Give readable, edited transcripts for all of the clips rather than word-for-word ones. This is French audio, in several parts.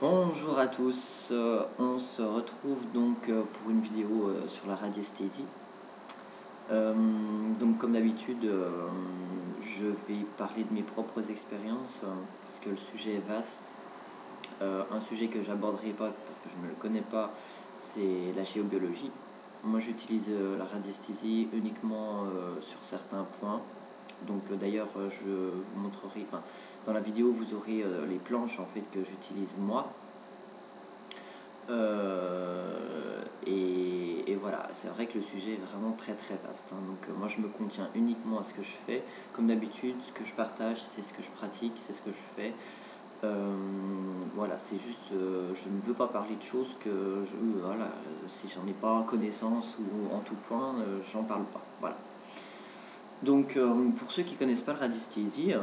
Bonjour à tous, on se retrouve donc pour une vidéo sur la radiesthésie. Donc comme d'habitude, je vais parler de mes propres expériences parce que le sujet est vaste. Un sujet que j'aborderai pas parce que je ne le connais pas, c'est la géobiologie. Moi j'utilise la radiesthésie uniquement sur certains points. Donc d'ailleurs je vous montrerai, dans la vidéo vous aurez les planches en fait que j'utilise moi. Et voilà, c'est vrai que le sujet est vraiment très vaste, hein. Donc moi je me contiens uniquement à ce que je fais. Comme d'habitude, ce que je partage, c'est ce que je pratique, c'est ce que je fais. Voilà, c'est juste, je ne veux pas parler de choses voilà, si j'en ai pas connaissance ou en tout point, j'en parle pas. Voilà. Donc pour ceux qui connaissent pas le radiesthésie,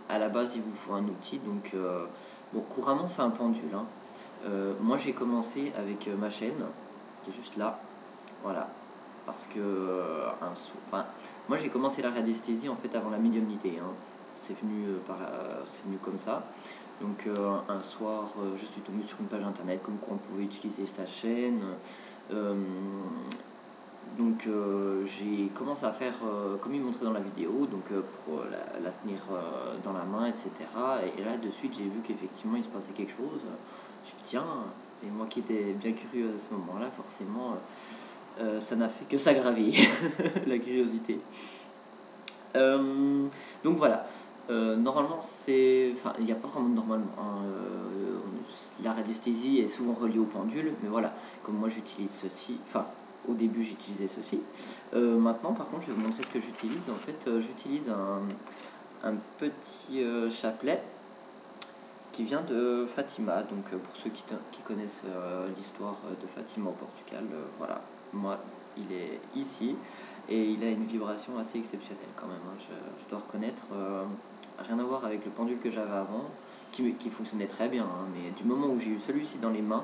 à la base il vous faut un outil. Donc bon, couramment c'est un pendule, hein. Moi j'ai commencé avec ma chaîne qui est juste là, voilà, parce que moi j'ai commencé la radiesthésie en fait avant la médiumnité, hein. C'est venu comme ça. Donc un soir je suis tombé sur une page internet comme quoi on pouvait utiliser sa chaîne. Donc j'ai commencé à faire comme il montrait dans la vidéo, donc pour la tenir dans la main, etc. Et là de suite j'ai vu qu'effectivement il se passait quelque chose. Je me suis dit tiens, et moi qui étais bien curieux à ce moment-là, forcément ça n'a fait que s'aggraver la curiosité. Donc voilà, normalement il n'y a pas vraiment de normalement, hein. La radiesthésie est souvent reliée au pendule, mais voilà, comme moi j'utilise ceci, au début j'utilisais ceci. Maintenant par contre je vais vous montrer ce que j'utilise. En fait j'utilise un petit chapelet qui vient de Fatima. Donc pour ceux qui connaissent l'histoire de Fatima au Portugal, voilà, moi il est ici et il a une vibration assez exceptionnelle quand même, hein. Je dois reconnaître, rien à voir avec le pendule que j'avais avant, qui fonctionnait très bien, hein. Mais du moment où j'ai eu celui-ci dans les mains,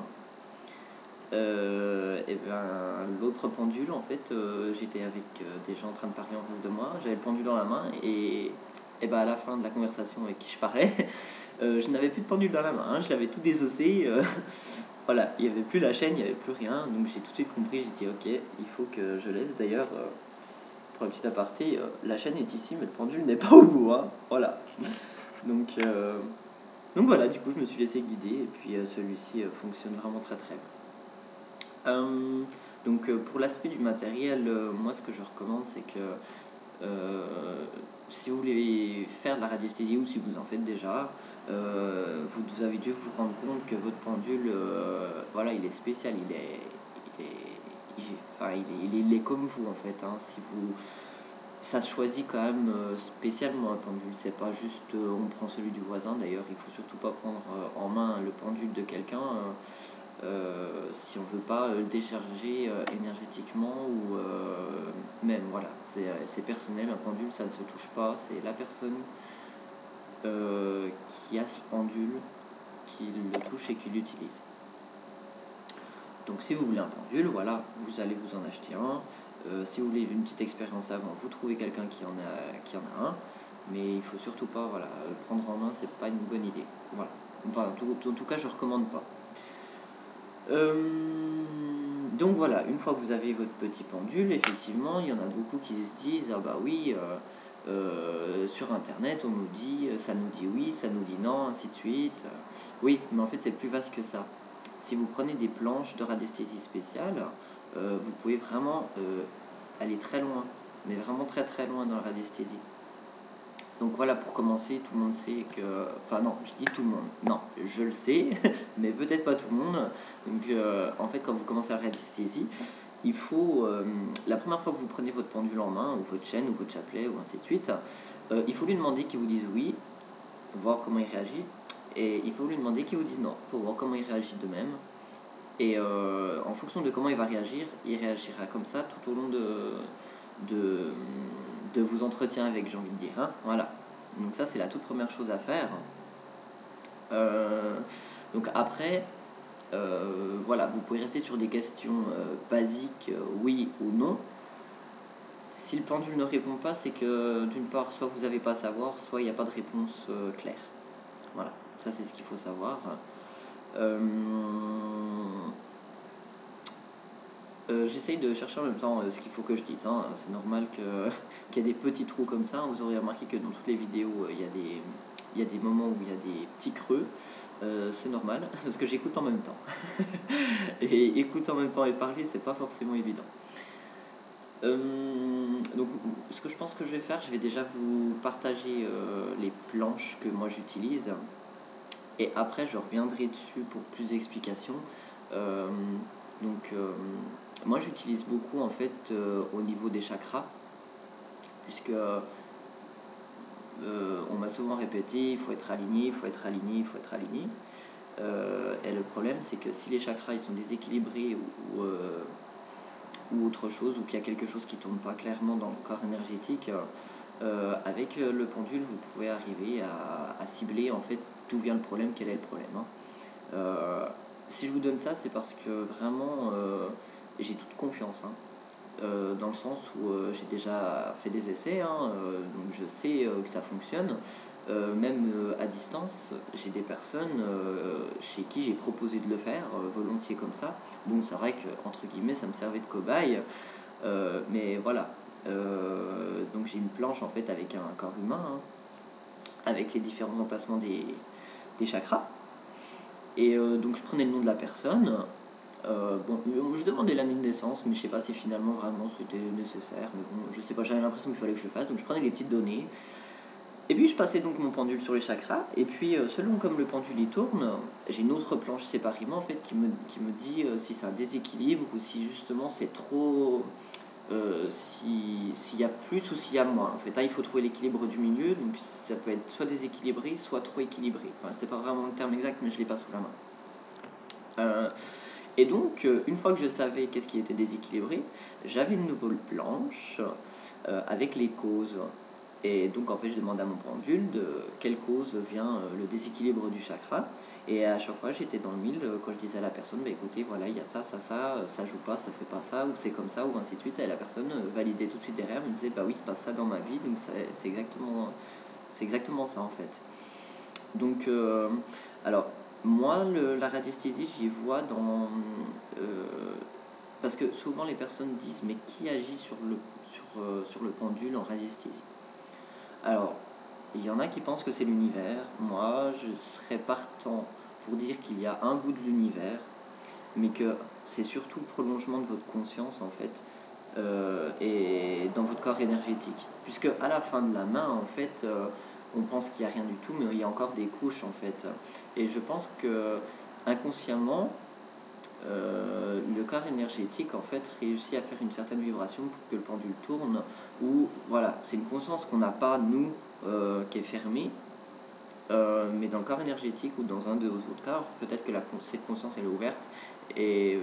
et ben l'autre pendule en fait, j'étais avec des gens en train de parler en face de moi, j'avais le pendule dans la main et ben à la fin de la conversation avec qui je parlais, je n'avais plus de pendule dans la main, hein. Je l'avais tout désossé. Voilà, il n'y avait plus la chaîne, il n'y avait plus rien. Donc j'ai tout de suite compris, j'ai dit ok, il faut que je laisse. D'ailleurs, pour un petit aparté, la chaîne est ici, mais le pendule n'est pas au bout, hein. Voilà. Donc voilà, du coup je me suis laissé guider et puis celui-ci fonctionne vraiment très bien. Donc pour l'aspect du matériel, moi ce que je recommande c'est que si vous voulez faire de la radiesthésie ou si vous en faites déjà, vous avez dû vous rendre compte que votre pendule, voilà, il est spécial, il est comme vous en fait, hein. Ça se choisit quand même spécialement un pendule, c'est pas juste on prend celui du voisin. D'ailleurs il faut surtout pas prendre en main le pendule de quelqu'un si on veut pas le décharger énergétiquement ou même, voilà, c'est personnel. Un pendule ça ne se touche pas, c'est la personne qui a ce pendule qui le touche et qui l'utilise. Donc si vous voulez un pendule, voilà, vous allez vous en acheter un. Si vous voulez une petite expérience avant, vous trouvez quelqu'un qui en a un, mais il faut surtout pas, voilà, le prendre en main, c'est pas une bonne idée. Voilà. Enfin, en tout cas, je recommande pas. Donc voilà, une fois que vous avez votre petit pendule, effectivement, il y en a beaucoup qui se disent ah bah oui, sur internet on nous dit, ça nous dit oui, ça nous dit non, ainsi de suite. Oui, mais en fait c'est plus vaste que ça. Si vous prenez des planches de radiesthésie spéciale, vous pouvez vraiment aller très loin, mais vraiment très loin dans la radiesthésie. Donc voilà, pour commencer, tout le monde sait que... Enfin non, je dis tout le monde. Non, je le sais, mais peut-être pas tout le monde. Donc en fait, quand vous commencez la radiesthésie, il faut... la première fois que vous prenez votre pendule en main, ou votre chaîne, ou votre chapelet, ou ainsi de suite, il faut lui demander qu'il vous dise oui, voir comment il réagit. Et il faut lui demander qu'il vous dise non, pour voir comment il réagit de même. Et en fonction de comment il va réagir, il réagira comme ça tout au long de vos entretiens avec, j'ai envie de dire, hein. Voilà. Donc ça c'est la toute première chose à faire. Donc après, voilà, vous pouvez rester sur des questions basiques, oui ou non. Si le pendule ne répond pas, c'est que d'une part, soit vous n'avez pas à savoir, soit il n'y a pas de réponse claire. Voilà, ça c'est ce qu'il faut savoir. Euh, J'essaye de chercher en même temps ce qu'il faut que je dise, hein. C'est normal qu'il y ait des petits trous comme ça. Vous aurez remarqué que dans toutes les vidéos, il y a des moments où il y a des petits creux. C'est normal, parce que j'écoute en même temps. Et écouter en même temps et parler, c'est pas forcément évident. Donc, ce que je pense que je vais faire, je vais déjà vous partager les planches que moi j'utilise. Et après, je reviendrai dessus pour plus d'explications. Euh, donc, moi j'utilise beaucoup en fait au niveau des chakras, puisque on m'a souvent répété, il faut être aligné, il faut être aligné, il faut être aligné. Et le problème, c'est que si les chakras ils sont déséquilibrés ou autre chose, ou qu'il y a quelque chose qui ne tourne pas clairement dans le corps énergétique, avec le pendule, vous pouvez arriver à cibler en fait d'où vient le problème, quel est le problème, hein. Si je vous donne ça, c'est parce que vraiment j'ai toute confiance, hein. Dans le sens où j'ai déjà fait des essais, hein, donc je sais que ça fonctionne. Même à distance, j'ai des personnes chez qui j'ai proposé de le faire volontiers comme ça. Bon, c'est vrai que entre guillemets, ça me servait de cobaye, mais voilà. Donc j'ai une planche en fait avec un corps humain, hein, avec les différents emplacements des chakras. Et donc je prenais le nom de la personne. Bon, je demandais l'année de naissance, mais je sais pas si finalement vraiment c'était nécessaire. Mais bon, je sais pas, j'avais l'impression qu'il fallait que je le fasse, donc je prenais les petites données. Et puis je passais donc mon pendule sur les chakras, et puis selon comme le pendule il tourne, j'ai une autre planche séparément en fait qui me dit si c'est un déséquilibre ou si justement c'est trop, s'il y a plus ou s'il y a moins. En fait, là, il faut trouver l'équilibre du milieu, donc ça peut être soit déséquilibré, soit trop équilibré. Enfin, c'est pas vraiment le terme exact, mais je l'ai pas sous la main. Et donc, une fois que je savais qu'est-ce qui était déséquilibré, j'avais une nouvelle planche avec les causes. Et donc, en fait, je demande à mon pendule de quelle cause vient le déséquilibre du chakra. Et à chaque fois, j'étais dans le mille quand je disais à la personne, bah, écoutez, voilà, il y a ça, ça joue pas, ça fait pas ça, ou c'est comme ça, ou ainsi de suite. Et la personne validait tout de suite derrière, me disait, bah oui, il se passe ça dans ma vie, donc c'est exactement ça en fait. Donc, alors, moi, la radiesthésie, j'y vois dans... parce que souvent les personnes disent, mais qui agit sur le pendule en radiesthésie? Alors, il y en a qui pensent que c'est l'univers. Moi, je serais partant pour dire qu'il y a un bout de l'univers, mais que c'est surtout le prolongement de votre conscience, en fait, et dans votre corps énergétique. Puisque à la fin de la main, en fait, on pense qu'il n'y a rien du tout, mais il y a encore des couches, en fait. Et je pense que inconsciemment, le corps énergétique en fait réussit à faire une certaine vibration pour que le pendule tourne, ou voilà, c'est une conscience qu'on n'a pas nous, qui est fermée, mais dans le corps énergétique ou dans un de vos autres corps, peut-être que cette conscience elle est ouverte. Et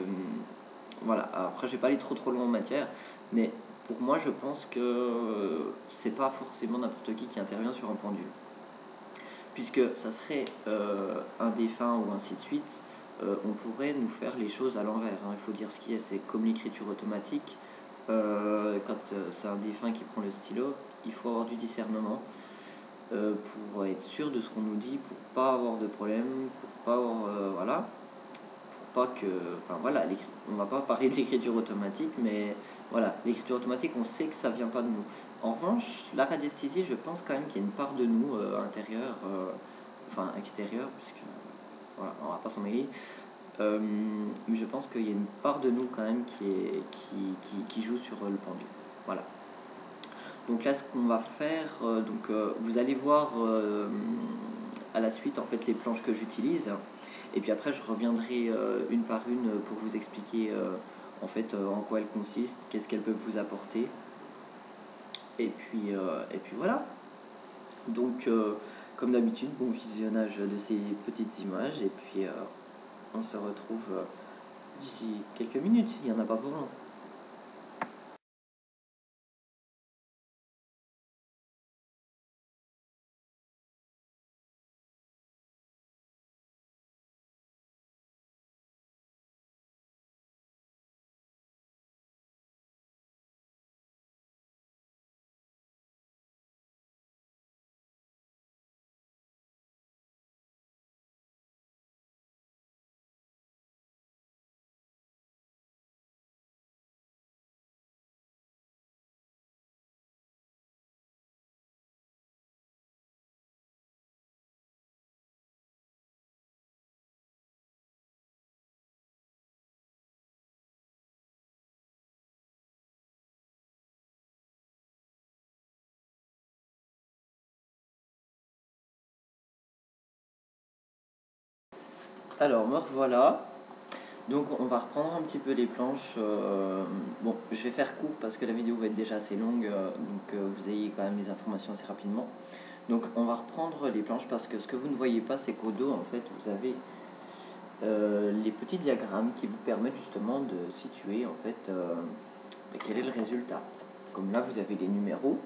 voilà, après je vais pas aller trop loin en matière, mais pour moi je pense que c'est pas forcément n'importe qui intervient sur un pendule, puisque ça serait un défunt ou ainsi de suite. On pourrait nous faire les choses à l'envers, hein. Il faut dire ce qui est, c'est comme l'écriture automatique. Quand c'est un défunt qui prend le stylo, il faut avoir du discernement pour être sûr de ce qu'on nous dit, pour pas avoir de problème, pour pas avoir, voilà, pour pas que, enfin voilà, on va pas parler de l'écriture automatique, mais voilà, l'écriture automatique, on sait que ça vient pas de nous. En revanche, la radiesthésie, je pense quand même qu'il y a une part de nous intérieure, enfin extérieure, puisque voilà, on va pas s'en mêler. Mais je pense qu'il y a une part de nous quand même qui joue sur le pendule. Voilà. Donc là, ce qu'on va faire, vous allez voir à la suite en fait les planches que j'utilise, et puis après je reviendrai une par une pour vous expliquer en fait en quoi elles consistent, qu'est-ce qu'elles peuvent vous apporter, et puis voilà. Donc comme d'habitude, bon visionnage de ces petites images, et puis on se retrouve d'ici quelques minutes, il n'y en a pas pour long. Alors, me revoilà. Donc, on va reprendre un petit peu les planches. Bon, je vais faire court parce que la vidéo va être déjà assez longue, donc vous ayez quand même les informations assez rapidement. Donc, on va reprendre les planches parce que ce que vous ne voyez pas, c'est qu'au dos, en fait, vous avez les petits diagrammes qui vous permettent justement de situer, en fait, quel est le résultat. Comme là, vous avez les numéros,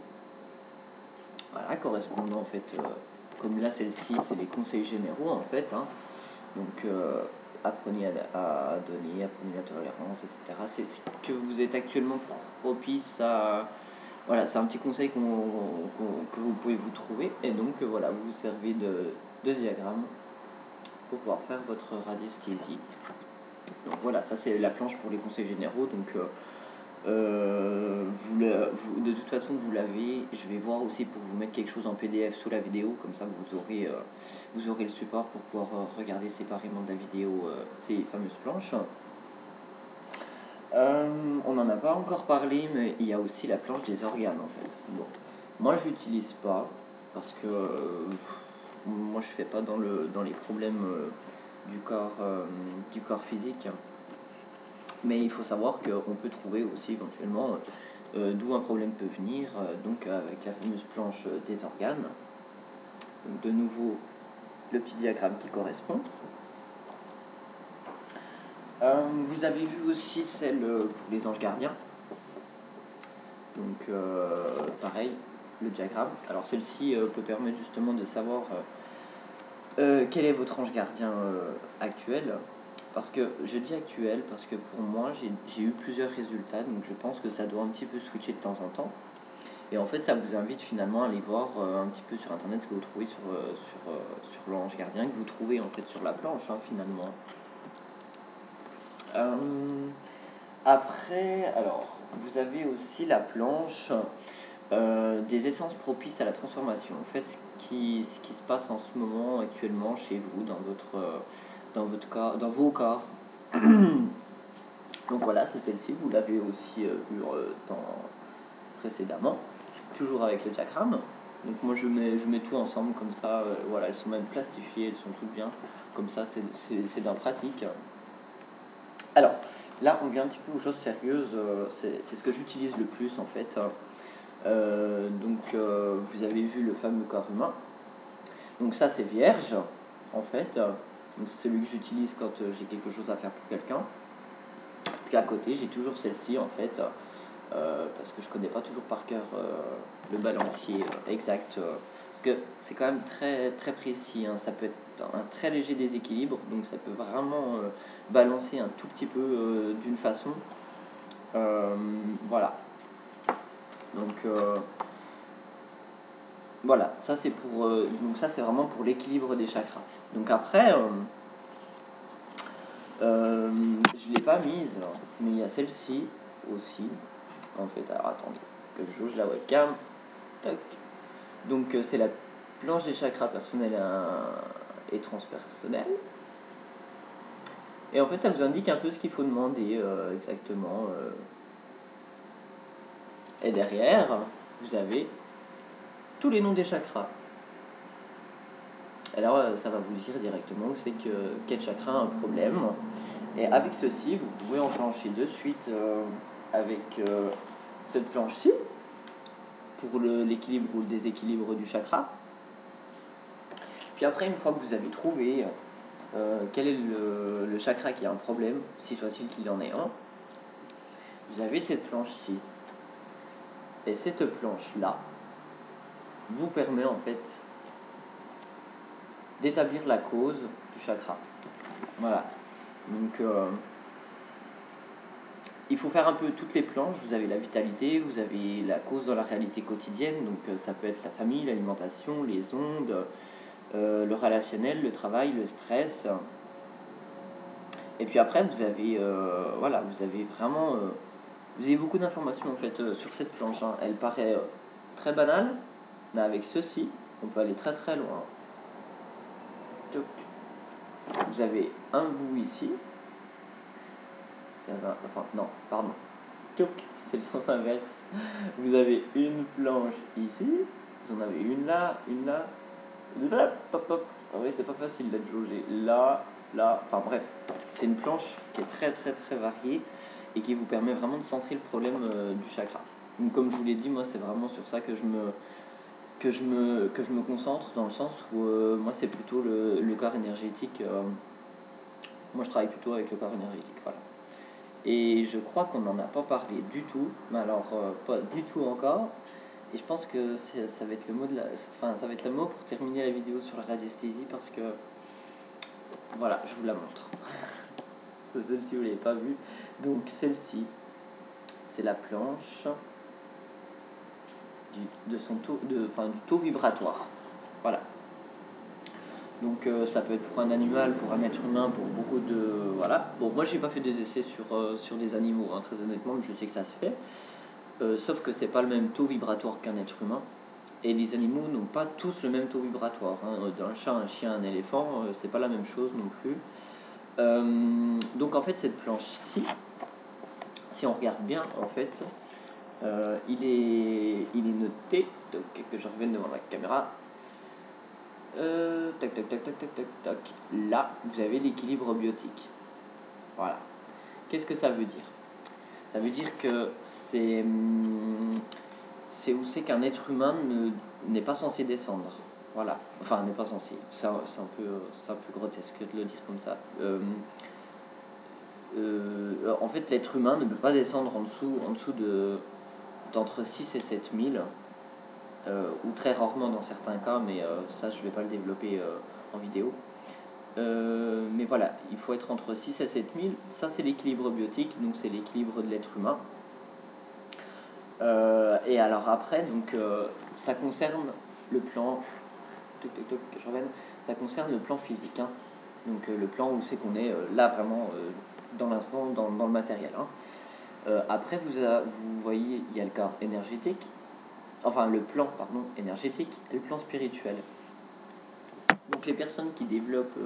voilà, correspondant, en fait, comme là, celle-ci, c'est les conseils généraux, en fait, hein. Donc, apprenez à donner, apprenez la tolérance, etc. C'est ce que vous êtes actuellement propice à. Voilà, c'est un petit conseil que vous pouvez vous trouver. Et donc, voilà, vous vous servez de diagramme pour pouvoir faire votre radiesthésie. Donc, voilà, ça c'est la planche pour les conseils généraux. Donc, de toute façon, vous l'avez. Je vais voir aussi pour vous mettre quelque chose en PDF sous la vidéo, comme ça vous aurez le support pour pouvoir regarder séparément de la vidéo ces fameuses planches. On n'en a pas encore parlé, mais il y a aussi la planche des organes en fait. Bon, moi je l'utilise pas parce que moi je fais pas dans les problèmes du corps physique. Mais il faut savoir qu'on peut trouver aussi éventuellement d'où un problème peut venir, donc avec la fameuse planche des organes. Donc, de nouveau, le petit diagramme qui correspond. Vous avez vu aussi celle pour les anges gardiens. Donc, pareil, le diagramme. Alors, celle-ci peut permettre justement de savoir quel est votre ange gardien actuel. Parce que je dis actuel parce que pour moi j'ai eu plusieurs résultats, donc je pense que ça doit un petit peu switcher de temps en temps. Et en fait ça vous invite finalement à aller voir un petit peu sur internet ce que vous trouvez sur l'ange gardien, que vous trouvez en fait sur la planche hein, finalement. Après, alors vous avez aussi la planche des essences propices à la transformation. En fait ce qui se passe en ce moment actuellement chez vous dans votre corps, dans vos corps. Donc voilà, c'est celle-ci, vous l'avez aussi vu précédemment, toujours avec le diagramme. Donc moi je mets tout ensemble comme ça, voilà, elles sont même plastifiées, elles sont toutes bien, comme ça c'est d'un pratique. Alors, là on vient un petit peu aux choses sérieuses, c'est ce que j'utilise le plus en fait. Vous avez vu le fameux corps humain, donc ça c'est vierge en fait, donc c'est celui que j'utilise quand j'ai quelque chose à faire pour quelqu'un. Puis à côté, j'ai toujours celle-ci en fait, parce que je connais pas toujours par cœur le balancier exact, parce que c'est quand même très, très précis, hein. Ça peut être un très léger déséquilibre, donc ça peut vraiment balancer un tout petit peu d'une façon. Voilà. Donc voilà, ça c'est donc ça c'est vraiment pour l'équilibre des chakras. Donc après, je ne l'ai pas mise, mais il y a celle-ci aussi. En fait, alors attendez, que je jauge la webcam. Tac. Donc c'est la planche des chakras personnels et transpersonnels. Et en fait, ça vous indique un peu ce qu'il faut demander exactement. Et derrière, vous avez tous les noms des chakras. Alors, ça va vous dire directement où c'est que quel chakra a un problème. Et avec ceci, vous pouvez enclencher de suite avec cette planche-ci pour l'équilibre ou le déséquilibre du chakra. Puis après, une fois que vous avez trouvé quel est le chakra qui a un problème, si soit-il qu'il y en ait un, vous avez cette planche-ci. Et cette planche-là vous permet en fait d'établir la cause du chakra. Voilà. Donc, il faut faire un peu toutes les planches. Vous avez la vitalité, vous avez la cause dans la réalité quotidienne. Donc, ça peut être la famille, l'alimentation, les ondes, le relationnel, le travail, le stress. Et puis après, vous avez, voilà, vous avez vraiment, vous avez beaucoup d'informations en fait sur cette planche. Hein. Elle paraît très banale, mais avec ceci, on peut aller très très loin. Vous avez un bout ici. Enfin, non, pardon. C'est le sens inverse. Vous avez une planche ici. Vous en avez une là, une là. Hop, hop. Ah oui, c'est pas facile d'être jaugé. Là, là, enfin bref, c'est une planche qui est très très très variée et qui vous permet vraiment de centrer le problème du chakra. Donc, comme je vous l'ai dit, moi c'est vraiment sur ça que je me concentre, dans le sens où moi c'est plutôt le corps énergétique. Moi je travaille plutôt avec le corps énergétique, voilà. Et je crois qu'on n'en a pas parlé du tout, mais alors pas du tout encore. Et je pense que ça va être le mot ça va être le mot pour terminer la vidéo sur la radiesthésie, parce que voilà, je vous la montre. C'est celle-ci, vous l'avez pas vue. Donc celle-ci, c'est la planche du taux vibratoire. Voilà. Donc ça peut être pour un animal, pour un être humain, pour beaucoup de... Voilà. Bon, moi j'ai pas fait des essais sur des animaux, hein, très honnêtement, mais je sais que ça se fait. Sauf que c'est pas le même taux vibratoire qu'un être humain. Et les animaux n'ont pas tous le même taux vibratoire, hein. Un chat, un chien, un éléphant, c'est pas la même chose non plus. Donc en fait cette planche-ci, si on regarde bien, en fait, il est noté, donc, que je revienne devant la caméra. Tac, tac, tac, tac, tac, tac, tac. Là, vous avez l'équilibre biotique. Voilà. Qu'est-ce que ça veut dire? Ça veut dire que c'est où c'est qu'un être humain n'est pas censé descendre. Voilà. Enfin, n'est pas censé. C'est un peu grotesque de le dire comme ça. En fait, l'être humain ne peut pas descendre en dessous d'entre 6 et 7 000. Ou très rarement dans certains cas, mais ça je vais pas le développer en vidéo. Mais voilà, il faut être entre 6 et 7 000, ça c'est l'équilibre biotique, donc c'est l'équilibre de l'être humain. Et alors après, donc ça concerne le plan, je reviens, ça concerne le plan physique, hein. Donc le plan où c'est qu'on est là vraiment dans l'instant, dans le matériel, hein. Après vous voyez, il y a le corps énergétique, enfin le plan énergétique et le plan spirituel. Donc les personnes qui développent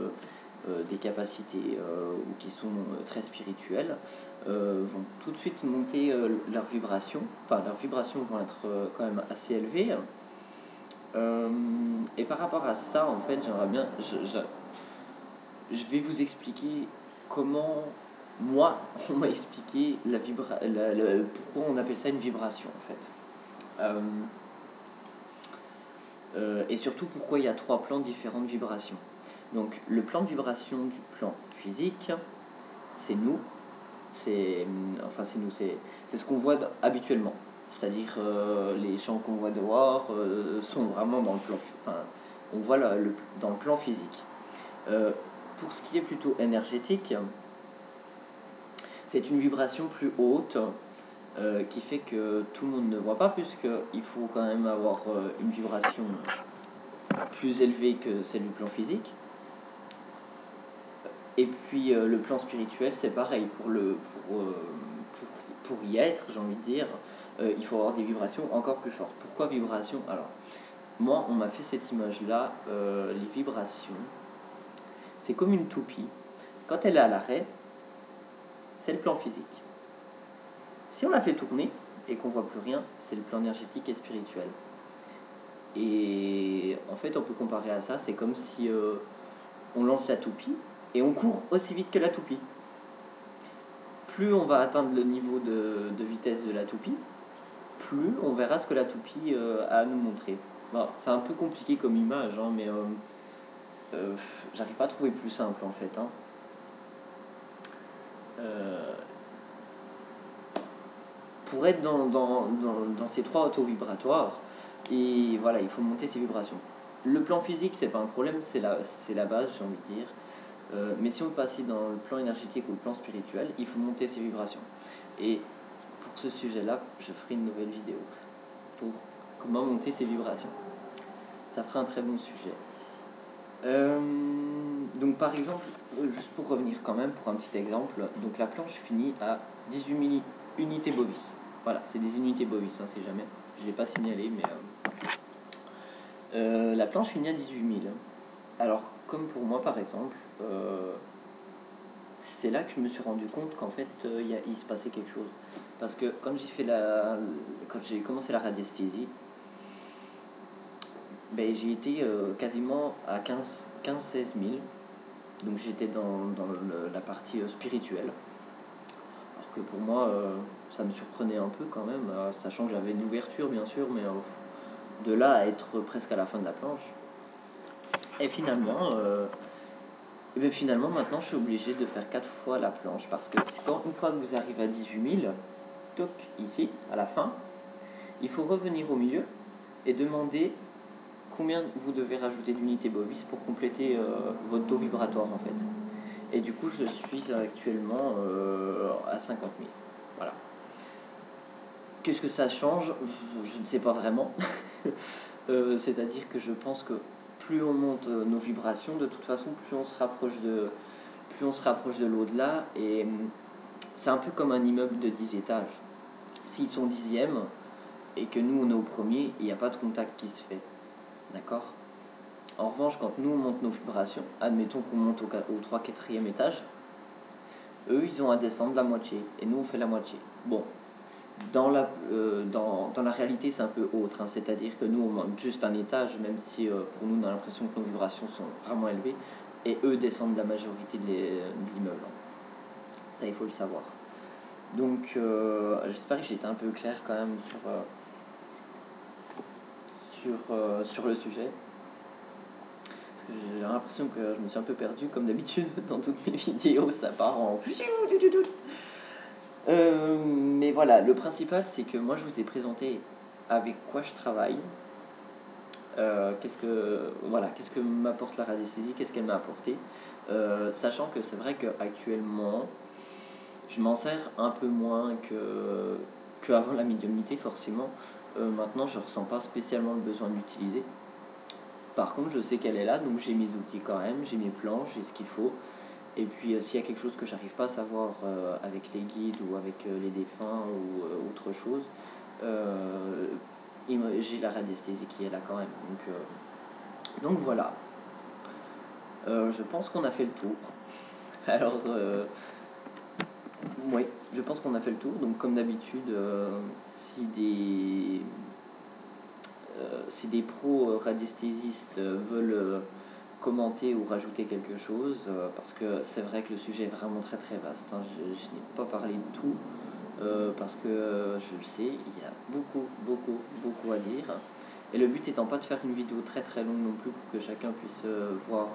des capacités ou qui sont très spirituelles vont tout de suite monter leurs vibrations. Enfin, leurs vibrations vont être quand même assez élevées. Et par rapport à ça, en fait, j'aimerais bien... Je vais vous expliquer comment... Moi, on m'a expliqué pourquoi on appelle ça une vibration, en fait. Et surtout pourquoi il y a 3 plans différents de vibration. Donc le plan de vibration du plan physique, c'est nous, c'est ce qu'on voit habituellement. C'est-à-dire les champs qu'on voit dehors sont vraiment dans le plan, enfin on voit dans le plan physique. Pour ce qui est plutôt énergétique, c'est une vibration plus haute qui fait que tout le monde ne voit pas, puisqu'il faut quand même avoir une vibration plus élevée que celle du plan physique. Et puis le plan spirituel, c'est pareil, pour y être, j'ai envie de dire, il faut avoir des vibrations encore plus fortes. Pourquoi vibrations? Alors, moi, on m'a fait cette image-là, les vibrations, c'est comme une toupie. Quand elle est à l'arrêt, c'est le plan physique. Si on la fait tourner et qu'on voit plus rien, c'est le plan énergétique et spirituel. Et en fait, on peut comparer à ça, c'est comme si on lance la toupie et on court aussi vite que la toupie. Plus on va atteindre le niveau de vitesse de la toupie, plus on verra ce que la toupie a à nous montrer. Bon, c'est un peu compliqué comme image, hein, mais j'arrive pas à trouver plus simple en fait, hein. Pour être dans ces 3 autos vibratoires, et voilà, il faut monter ses vibrations. Le plan physique, c'est pas un problème, c'est la base, j'ai envie de dire. Mais si on passe dans le plan énergétique ou le plan spirituel, il faut monter ses vibrations. Et pour ce sujet-là, je ferai une nouvelle vidéo pour comment monter ses vibrations. Ça fera un très bon sujet. Donc par exemple, juste pour revenir quand même, pour un petit exemple, donc la planche finit à 18 unités bovis. Voilà, c'est des unités bovis, hein, c'est jamais. Je ne l'ai pas signalé, mais la planche finit à 18 000. Alors, comme pour moi par exemple, c'est là que je me suis rendu compte qu'en fait il se passait quelque chose. Parce que quand j'ai commencé la radiesthésie, ben, j'ai été quasiment à 15-16 000. Donc j'étais dans la partie spirituelle. Alors que pour moi, ça me surprenait un peu quand même, sachant que j'avais une ouverture bien sûr, mais de là à être presque à la fin de la planche. Et finalement, maintenant je suis obligé de faire 4 fois la planche parce que une fois que vous arrivez à 18 000, toc, ici, à la fin, il faut revenir au milieu et demander combien vous devez rajouter d'unités bovis pour compléter votre taux vibratoire en fait. Et du coup, je suis actuellement à 50 000. Voilà. Qu'est-ce que ça change? Je ne sais pas vraiment. C'est-à-dire que je pense que plus on monte nos vibrations, de toute façon, plus on se rapproche de l'au-delà. Et c'est un peu comme un immeuble de 10 étages. S'ils sont 10e et que nous on est au premier, il n'y a pas de contact qui se fait. D'accord? En revanche, quand nous on monte nos vibrations, admettons qu'on monte au 3-4e étage, eux ils ont à descendre la moitié et nous on fait la moitié. Bon, dans la réalité c'est un peu autre, hein, c'est-à-dire que nous on monte juste un étage, même si pour nous on a l'impression que nos vibrations sont vraiment élevées, et eux descendent la majorité de l'immeuble. Ça il faut le savoir. Donc j'espère que j'ai été un peu clair quand même sur le sujet. J'ai l'impression que je me suis un peu perdu comme d'habitude dans toutes mes vidéos, ça part en... mais voilà, le principal c'est que moi je vous ai présenté avec quoi je travaille, qu'est-ce que m'apporte la radiesthésie, qu'est-ce qu'elle m'a apporté, sachant que c'est vrai qu'actuellement je m'en sers un peu moins qu'avant la médiumnité forcément. Maintenant je ressens pas spécialement le besoin d'utiliser. Par contre, je sais qu'elle est là, donc j'ai mes outils quand même, j'ai mes planches, j'ai ce qu'il faut. Et puis, s'il y a quelque chose que j'arrive pas à savoir avec les guides ou avec les défunts ou autre chose, j'ai la radiesthésie qui est là quand même. Donc voilà. Je pense qu'on a fait le tour. Alors, oui, je pense qu'on a fait le tour. Donc, comme d'habitude, si des pros radiesthésistes veulent commenter ou rajouter quelque chose, parce que c'est vrai que le sujet est vraiment très très vaste, hein. Je n'ai pas parlé de tout, parce que je le sais, il y a beaucoup à dire. Et le but étant pas de faire une vidéo très très longue non plus pour que chacun puisse voir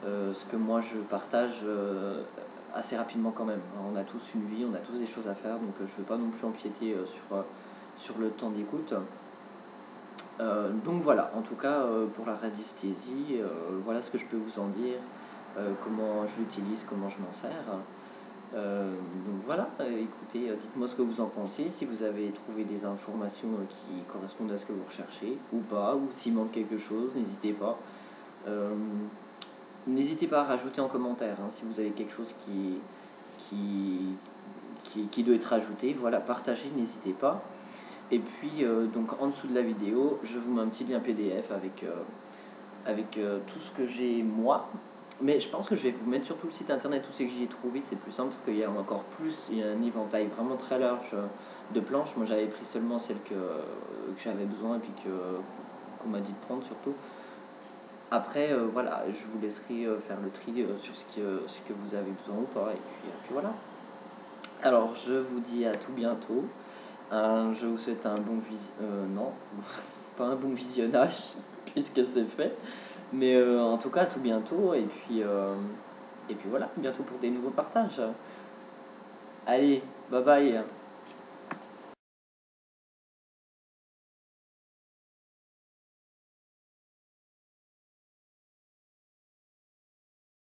ce que moi je partage assez rapidement quand même. On a tous une vie, on a tous des choses à faire, donc je ne veux pas non plus empiéter sur le temps d'écoute. Donc voilà, en tout cas pour la radiesthésie, voilà ce que je peux vous en dire, comment je l'utilise, comment je m'en sers. Donc voilà, écoutez, dites-moi ce que vous en pensez, si vous avez trouvé des informations qui correspondent à ce que vous recherchez ou pas, ou s'il manque quelque chose, n'hésitez pas. N'hésitez pas à rajouter en commentaire, hein, si vous avez quelque chose qui doit être ajouté. Voilà, partagez, n'hésitez pas. Et puis, donc en dessous de la vidéo, je vous mets un petit lien PDF avec tout ce que j'ai moi. Mais je pense que je vais vous mettre sur tout le site internet tout ce que j'y ai trouvé, c'est plus simple parce qu'il y a encore plus, il y a un éventail vraiment très large de planches. Moi j'avais pris seulement celle que j'avais besoin et puis qu'on m'a dit de prendre surtout. Après, voilà, je vous laisserai faire le tri sur ce que vous avez besoin ou pas. Et puis voilà. Alors, je vous dis à tout bientôt. Je vous souhaite un bon non, pas un bon visionnage, puisque c'est fait. Mais en tout cas, à tout bientôt. Et puis voilà, bientôt pour des nouveaux partages. Allez, bye bye.